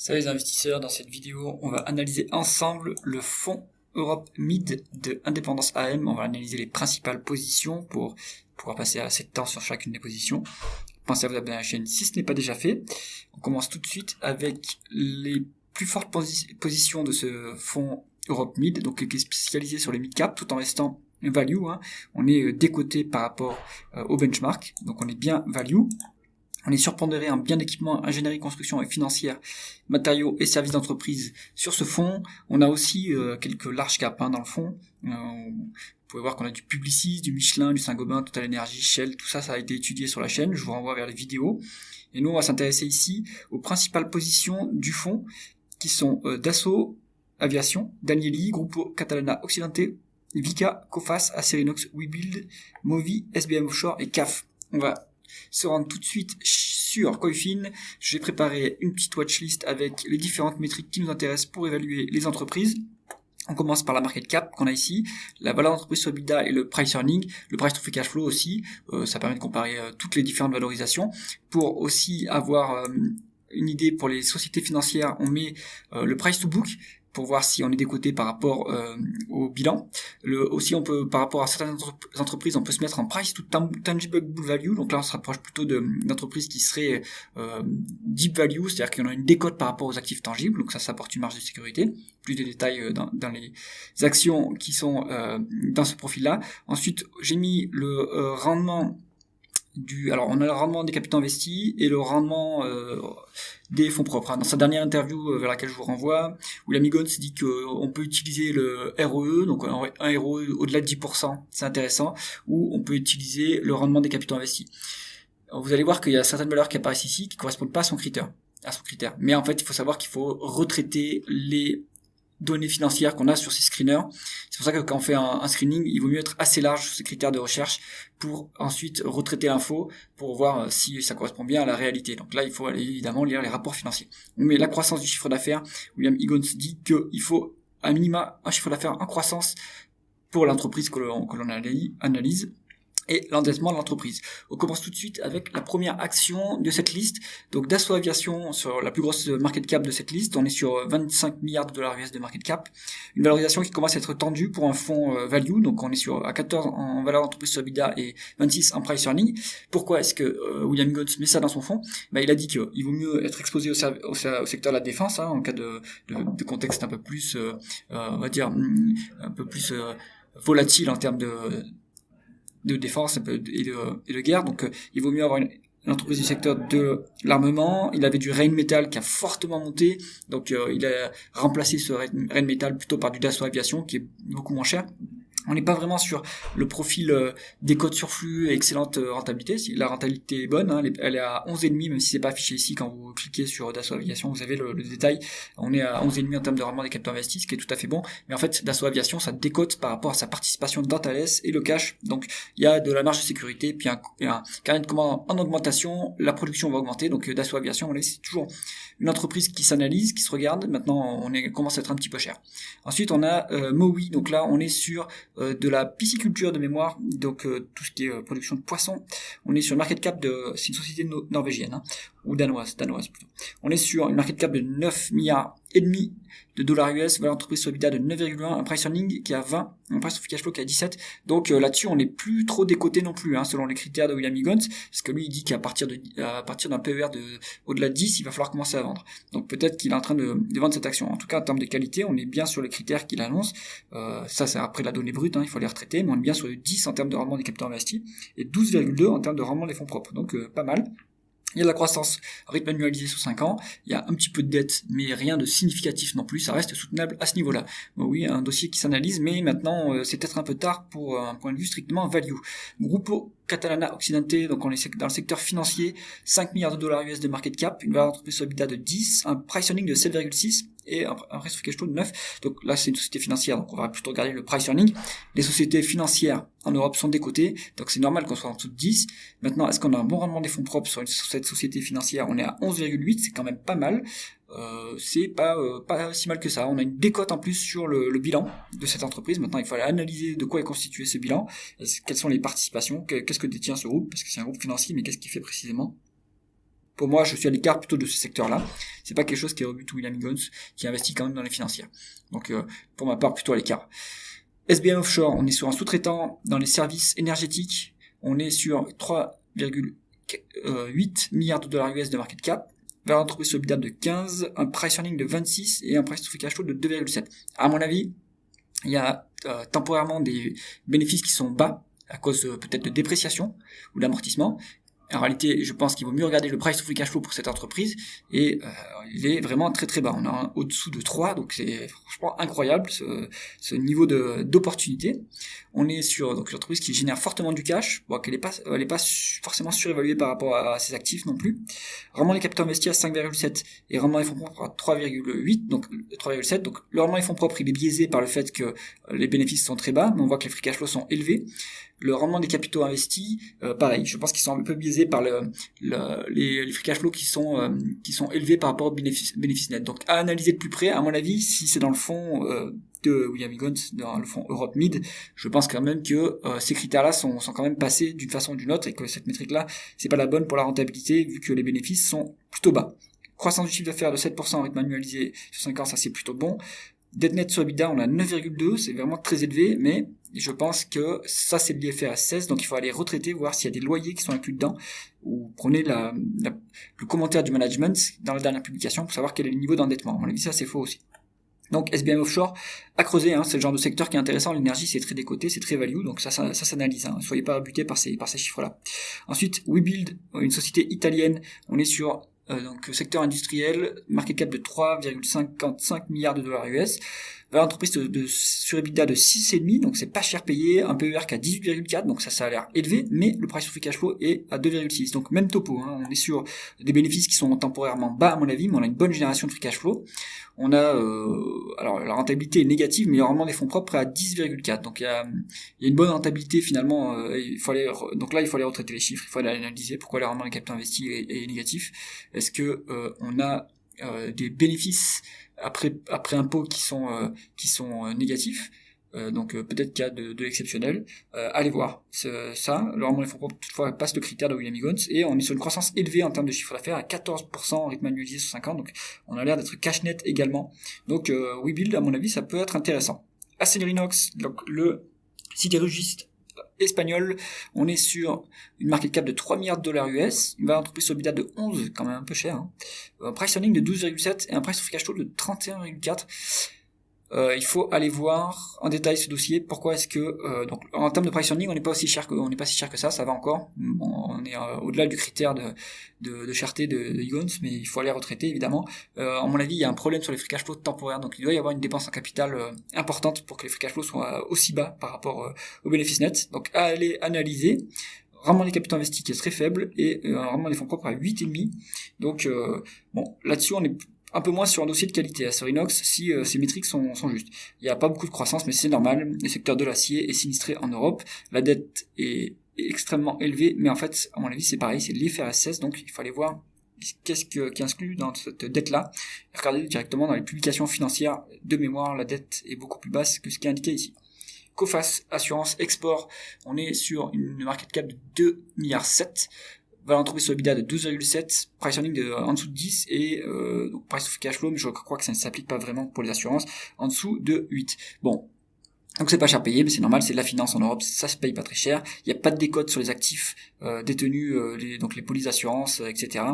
Salut les investisseurs, dans cette vidéo, on va analyser ensemble le fonds Europe Mid de Indépendance AM. On va analyser les principales positions pour pouvoir passer assez de temps sur chacune des positions. Pensez à vous abonner à la chaîne si ce n'est pas déjà fait. On commence tout de suite avec les plus fortes positions de ce fonds Europe Mid, donc qui est spécialisé sur les mid-cap tout en restant value. On est décoté par rapport au benchmark, donc on est bien value. On est surpondéré en biens d'équipement, ingénierie, construction et financière, matériaux et services d'entreprise sur ce fonds. On a aussi quelques large caps dans le fonds. Vous pouvez voir qu'on a du Publicis, du Michelin, du Saint-Gobain, Total Energy, Shell, tout ça, ça a été étudié sur la chaîne. Je vous renvoie vers les vidéos. Et nous, on va s'intéresser ici aux principales positions du fonds qui sont Dassault Aviation, Danieli, Grupo Catalana Occidente, Vicat, Coface, Acerinox, Webuild, Movi, SBM Offshore et CAF. On va se rendre tout de suite sur Coifin. J'ai préparé une petite watchlist avec les différentes métriques qui nous intéressent pour évaluer les entreprises. On commence par la market cap qu'on a ici, la valeur d'entreprise sur EBITDA et le price earning, le price to free cash flow aussi. Ça permet de comparer toutes les différentes valorisations. Pour aussi avoir une idée pour les sociétés financières, on met le price to book pour voir si on est décoté par rapport au bilan. Aussi, on peut, par rapport à certaines entreprises, on peut se mettre en price to tangible book value. Donc là, on se rapproche plutôt d'entreprises qui seraient deep value, c'est-à-dire qu'on a une décote par rapport aux actifs tangibles. Donc ça apporte une marge de sécurité. Plus de détails dans les actions qui sont dans ce profil-là. Ensuite, j'ai mis le rendement alors on a le rendement des capitaux investis et le rendement des fonds propres. Dans sa dernière interview vers laquelle je vous renvoie, William Higgins dit qu'on peut utiliser le ROE, donc un ROE au-delà de 10%, c'est intéressant, ou on peut utiliser le rendement des capitaux investis. Alors vous allez voir qu'il y a certaines valeurs qui apparaissent ici qui correspondent pas à son critère. Mais en fait, il faut savoir qu'il faut retraiter les données financières qu'on a sur ces screeners. C'est pour ça que quand on fait un screening, il vaut mieux être assez large sur ces critères de recherche pour ensuite retraiter l'info pour voir si ça correspond bien à la réalité. Donc là, il faut aller évidemment lire les rapports financiers. Mais la croissance du chiffre d'affaires, William Higgins dit qu'il faut à minima un chiffre d'affaires en croissance pour l'entreprise que l'on analyse, et l'endettement de l'entreprise. On commence tout de suite avec la première action de cette liste. Donc Dassault Aviation, sur la plus grosse market cap de cette liste, on est sur 25 milliards de dollars US de market cap. Une valorisation qui commence à être tendue pour un fonds value, donc on est à 14 en valeur d'entreprise sur EBITDA et 26 en price earning. Pourquoi est-ce que William Higgins met ça dans son fonds ? Il a dit qu'il vaut mieux être exposé au secteur de la défense, en cas de contexte un peu plus, on va dire, un peu plus volatile en termes de défense et de guerre. Donc il vaut mieux avoir une entreprise du secteur de l'armement. Il avait du Rheinmetall qui a fortement monté, donc il a remplacé ce Rheinmetall plutôt par du Dassault Aviation qui est beaucoup moins cher. On n'est pas vraiment sur le profil des codes sur flux et excellente rentabilité. La rentabilité est bonne, elle est à 11,5, même si c'est pas affiché ici. Quand vous cliquez sur Dassault Aviation, vous avez le détail. On est à 11,5 en termes de rendement des capitaux investis, ce qui est tout à fait bon. Mais en fait, Dassault Aviation, ça décote par rapport à sa participation dans Thales et le cash. Donc, il y a de la marge de sécurité, puis un carnet de commandes en augmentation, la production va augmenter. Donc, Dassault Aviation, c'est toujours une entreprise qui s'analyse, qui se regarde. Maintenant, commence à être un petit peu cher. Ensuite, on a Mowi. Donc là, on est sur de la pisciculture de mémoire, donc tout ce qui est production de poissons. On est sur une market cap c'est une société norvégienne, ou danoise plutôt. On est sur une market cap de 9 milliards et demi de dollars US, valeur d'entreprise sur EBITDA de 9,1, un price earning qui est à 20, un price to free cash flow qui est à 17. Donc là-dessus, on n'est plus trop décoté non plus, selon les critères de William Higgins, parce que lui, il dit qu'à partir d'un PER au-delà de 10, il va falloir commencer à vendre. Donc peut-être qu'il est en train de vendre cette action. En tout cas, en termes de qualité, on est bien sur les critères qu'il annonce. Ça, c'est après la donnée brute, il faut les retraiter, mais on est bien sur le 10 en termes de rendement des capitaux investis, et 12,2 en termes de rendement des fonds propres. Donc pas mal. Il y a de la croissance rythme annualisé sur 5 ans, il y a un petit peu de dette, mais rien de significatif non plus, ça reste soutenable à ce niveau-là. Oui, un dossier qui s'analyse, mais maintenant c'est peut-être un peu tard pour un point de vue strictement value. Grupo Catalana Occidente, donc on est dans le secteur financier, 5 milliards de dollars US de market cap, une valeur d'entreprise sur EBITDA de 10, un price earning de 7,6 et un price to free cash flow de 9. Donc là, c'est une société financière, donc on va plutôt regarder le price earning. Les sociétés financières en Europe sont décotées, donc c'est normal qu'on soit en dessous de 10. Maintenant, est-ce qu'on a un bon rendement des fonds propres sur cette société financière ? On est à 11,8, c'est quand même pas mal. C'est pas si mal que ça. On a une décote en plus sur le bilan de cette entreprise. Maintenant, il faut aller analyser de quoi est constitué ce bilan, quelles sont les participations, qu'est-ce que détient ce groupe, parce que c'est un groupe financier, mais qu'est-ce qu'il fait précisément ? pour moi, je suis à l'écart plutôt de ce secteur-là. C'est pas quelque chose qui rebute William Higgins, qui investit quand même dans les financières. Donc, pour ma part, plutôt à l'écart. SBM Offshore, on est sur un sous-traitant dans les services énergétiques. On est sur 3,8 milliards de dollars US de market cap. Valeur d'entreprise sur EBITDA de 15, un price earning de 26 et un price to free cash flow de 2,7. À mon avis, il y a temporairement des bénéfices qui sont bas à cause peut-être de dépréciation ou d'amortissement. En réalité, je pense qu'il vaut mieux regarder le price to free cash flow pour cette entreprise et il est vraiment très très bas. On a au-dessous de 3, donc c'est franchement incroyable ce niveau d'opportunité. On est sur donc une entreprise qui génère fortement du cash, bon, elle est pas forcément surévaluée par rapport à ses actifs non plus. Rendement des capitaux investis à 5,7 et rendement des fonds propres à 3,8, donc 3,7. Donc le rendement des fonds propres il est biaisé par le fait que les bénéfices sont très bas, mais on voit que les free cash flows sont élevés. Le rendement des capitaux investis, pareil, je pense qu'ils sont un peu biaisés par les free cash flows qui sont élevés par rapport aux bénéfices nets. Donc à analyser de plus près, à mon avis, si c'est dans le fonds de William Higgins, dans le fonds Europe Mid, je pense quand même que ces critères-là sont quand même passés d'une façon ou d'une autre et que cette métrique-là, c'est pas la bonne pour la rentabilité vu que les bénéfices sont plutôt bas. Croissance du chiffre d'affaires de 7% en rythme annualisé sur 5 ans, ça c'est plutôt bon. Dette nette sur EBITDA, on a 9,2, c'est vraiment très élevé, mais je pense que ça c'est de l'IFRS 16, donc il faut aller retraiter, voir s'il y a des loyers qui sont inclus dedans, ou prenez le commentaire du management dans la dernière publication pour savoir quel est le niveau d'endettement. À mon avis, ça c'est faux aussi. Donc SBM Offshore, à creuser, hein, c'est le genre de secteur qui est intéressant, l'énergie c'est très décoté, c'est très value, donc ça s'analyse, hein, soyez pas butés par ces chiffres-là. Ensuite, WeBuild, une société italienne, on est sur donc secteur industriel, market cap de 3,55 milliards de dollars US, l'entreprise sur EBITDA de 6,5, donc c'est pas cher payé, un PER qui a 18,4, donc ça a l'air élevé, mais le price to free cash flow est à 2,6, donc même topo, hein, on est sur des bénéfices qui sont temporairement bas à mon avis, mais on a une bonne génération de free cash flow. On a, alors la rentabilité est négative, mais le rendement des fonds propres est à 10,4, donc il y a une bonne rentabilité finalement. Donc là il faut aller retraiter les chiffres, il faut aller analyser pourquoi le rendement des capitaux investis est négatif. Est-ce que on a des bénéfices après impôts qui sont négatifs? Donc peut-être qu'il y a de l'exceptionnel. Allez voir ça. Le rendement des fonds propres toutefois passe le critère de William Higgins et on est sur une croissance élevée en termes de chiffre d'affaires à 14% en rythme annualisé sur 5 ans. Donc on a l'air d'être cash net également. Donc WeBuild à mon avis ça peut être intéressant. Acerinox, donc le sidérurgiste espagnol, on est sur une market cap de 3 milliards de dollars US, une valeur d'entreprise sur EBITDA de 11, quand même un peu cher, hein. Un price earning de 12,7 et un price to free cash flow de 31,4. Il faut aller voir en détail ce dossier. Pourquoi est-ce que donc en termes de price earning, on n'est pas si cher que ça va encore. On est au-delà du critère de cherté de Higgins, mais il faut aller retraiter évidemment. À mon avis, il y a un problème sur les free cash flows temporaires, donc il doit y avoir une dépense en capital importante pour que les free cash flows soient aussi bas par rapport aux bénéfices nets. Donc à aller analyser. Rendement des capitaux investis qui est très faible et rendement des fonds propres à 8,5. Donc là-dessus on est un peu moins sur un dossier de qualité à Acerinox si ces métriques sont justes. Il n'y a pas beaucoup de croissance, mais c'est normal. Le secteur de l'acier est sinistré en Europe. La dette est extrêmement élevée, mais en fait, à mon avis, c'est pareil, c'est l'IFRS 16, donc il faut aller voir qu'est-ce qui est inclus dans cette dette-là. Regardez directement dans les publications financières de mémoire, la dette est beaucoup plus basse que ce qui est indiqué ici. Coface Assurance Export, on est sur une market cap de 2,7 milliards. Valeur d'entreprise sur EBITDA de 12,7, price earning de en dessous de 10 et donc price to free cash flow, mais je crois que ça ne s'applique pas vraiment pour les assurances, en dessous de 8. Bon, donc c'est pas cher payé, mais c'est normal, c'est de la finance en Europe, ça se paye pas très cher. Il n'y a pas de décote sur les actifs détenus, donc les polices d'assurance, etc.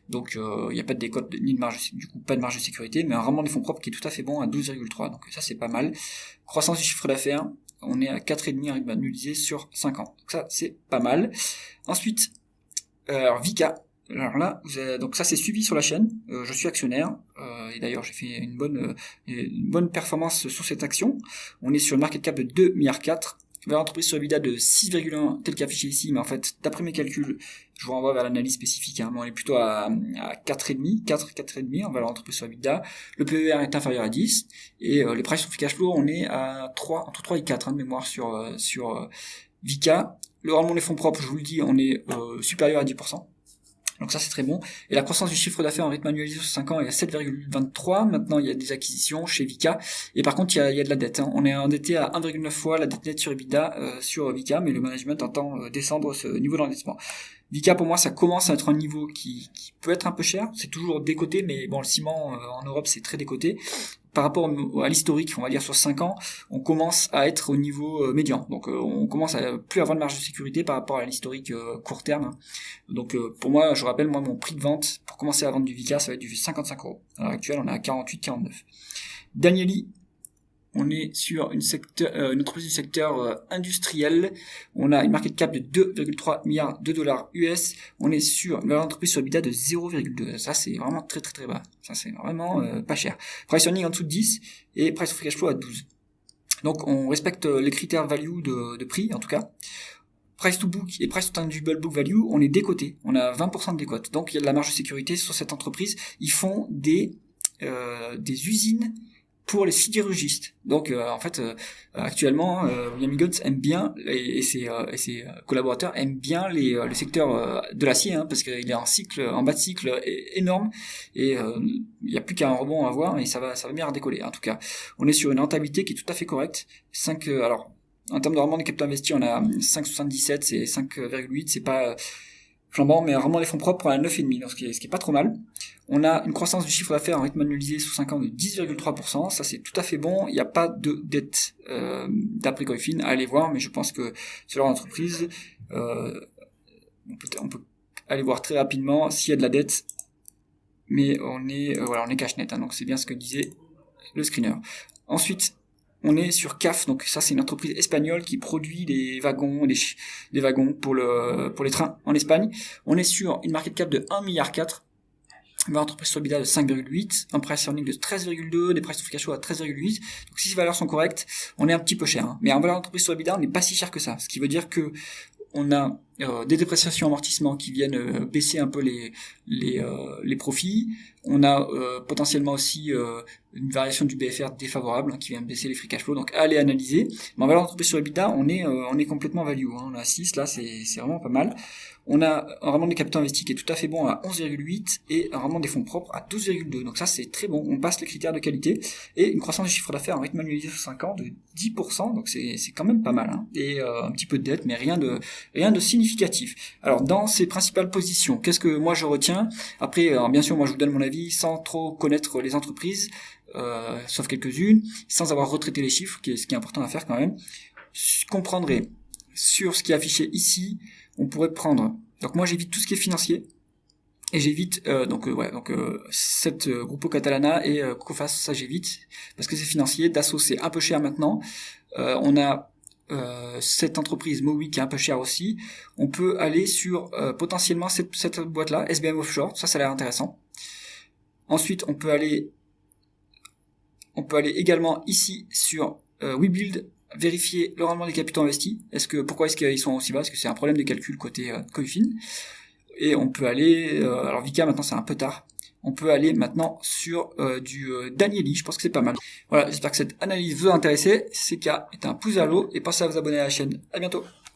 Donc il n'y a pas de décote ni de marge, du coup pas de marge de sécurité, mais un rendement des fonds propres qui est tout à fait bon à 12,3. Donc ça c'est pas mal. Croissance du chiffre d'affaires, on est à 4,5 en rythme annualisé sur 5 ans. Donc ça c'est pas mal. Ensuite, alors Vika, alors là, donc ça c'est suivi sur la chaîne. Je suis actionnaire et d'ailleurs j'ai fait une bonne performance sur cette action. On est sur une market cap de 2,4 milliards. Valeur d'entreprise sur EBITDA de 6,1 tel qu'affiché ici, mais en fait d'après mes calculs, je vous renvoie vers l'analyse spécifique. Hein, mais on est plutôt à 4,5 en valeur d'entreprise sur EBITDA. Le PER est inférieur à 10 et les prices sur free cash flow, on est à 3 entre 3 et 4 de mémoire sur Vika. Le rendement des fonds propres, je vous le dis, on est supérieur à 10%. Donc ça, c'est très bon. Et la croissance du chiffre d'affaires en rythme annualisé sur 5 ans est à 7,23. Maintenant, il y a des acquisitions chez Vika. Et par contre, il y a de la dette. Hein. On est endetté à 1,9 fois la dette nette sur EBITDA sur Vika, mais le management entend descendre ce niveau d'endettement. Vika, pour moi, ça commence à être un niveau qui peut être un peu cher. C'est toujours décoté, mais bon, le ciment en Europe, c'est très décoté. Par rapport à l'historique, on va dire sur 5 ans, on commence à être au niveau médian. Donc on commence à plus avoir de marge de sécurité par rapport à l'historique court terme. Donc pour moi, je rappelle, moi, mon prix de vente pour commencer à vendre du Vika, ça va être du 55 €. À l'heure actuelle, on est à 48-49. Danieli, on est sur une entreprise du secteur industriel. On a une market cap de 2,3 milliards de dollars US. On est sur une valeur d'entreprise sur EBITDA de 0,2. Ça, c'est vraiment très très très bas. Ça, c'est vraiment pas cher. Price earning en dessous de 10 et price to free cash flow à 12. Donc, on respecte les critères value de prix, en tout cas. Price to book et price to tangible book value, on est décoté. On a 20% de décote. Donc, il y a de la marge de sécurité sur cette entreprise. Ils font des usines pour les sidérurgistes. Donc en fait actuellement William Higgins aime bien et ses collaborateurs aiment bien le secteur de l'acier, hein, parce qu'il est en bas de cycle énorme et il n'y a plus qu'un rebond à avoir et ça va bien redécoller. En tout cas, on est sur une rentabilité qui est tout à fait correcte. Alors en termes de rendement des capitaux investis, on a 5,77, c'est 5,8, c'est pas flambant, mais vraiment les fonds propres à 9,5, donc ce qui est pas trop mal. On a une croissance du chiffre d'affaires en rythme annualisé sous 5 ans de 10,3%, ça c'est tout à fait bon. Il n'y a pas de dette d'après Coifin à aller voir, mais je pense que sur leur entreprise, on peut aller voir très rapidement s'il y a de la dette, mais on est cash net, hein, donc c'est bien ce que disait le screener. Ensuite, on est sur CAF, donc ça c'est une entreprise espagnole qui produit des wagons pour les trains en Espagne. On est sur une market cap de 1,4 milliard, une entreprise sur EBITDA de 5,8, un price earning de 13,2, des prices to free cash flow à 13,8. Donc si ces valeurs sont correctes, on est un petit peu cher, hein. Mais en valeur d'entreprise sur EBITDA, on n'est pas si cher que ça. Ce qui veut dire que on a des dépréciations amortissements qui viennent baisser un peu les profits. On a potentiellement aussi une variation du BFR défavorable, hein, qui vient baisser les free cash flow. Donc allez analyser. Mais en valeur d'entreprise sur EBITDA, on est complètement value, hein. On a 6, là c'est vraiment pas mal. On a un rendement des capitaux investis qui est tout à fait bon à 11,8 et un rendement des fonds propres à 12,2. Donc ça c'est très bon, on passe les critères de qualité et une croissance du chiffre d'affaires en rythme annualisé sur 5 ans de 10%, donc c'est quand même pas mal, hein. Et un petit peu de dette, mais rien de significatif. Alors dans ces principales positions, qu'est-ce que moi je retiens? Après, bien sûr, moi je vous donne mon avis sans trop connaître les entreprises, sauf quelques-unes, sans avoir retraité les chiffres, ce qui est important à faire quand même. Je comprendrai sur ce qui est affiché ici, on pourrait prendre. Donc moi j'évite tout ce qui est financier et j'évite cette Grupo Catalana et Cofas, ça j'évite parce que c'est financier. Dassault c'est un peu cher maintenant. On a cette entreprise Mowi qui est un peu cher aussi. On peut aller sur potentiellement cette boîte là, SBM Offshore, ça a l'air intéressant. Ensuite on peut aller également ici sur WeBuild, vérifier le rendement des capitaux investis. Pourquoi est-ce qu'ils sont aussi bas? Est-ce que c'est un problème de calcul côté Coifin? Et on peut aller, alors Vika maintenant c'est un peu tard. On peut aller maintenant sur du Danieli, je pense que c'est pas mal. Voilà, j'espère que cette analyse vous a intéressé. CK est un pouce vers le haut et pensez à vous abonner à la chaîne. À bientôt.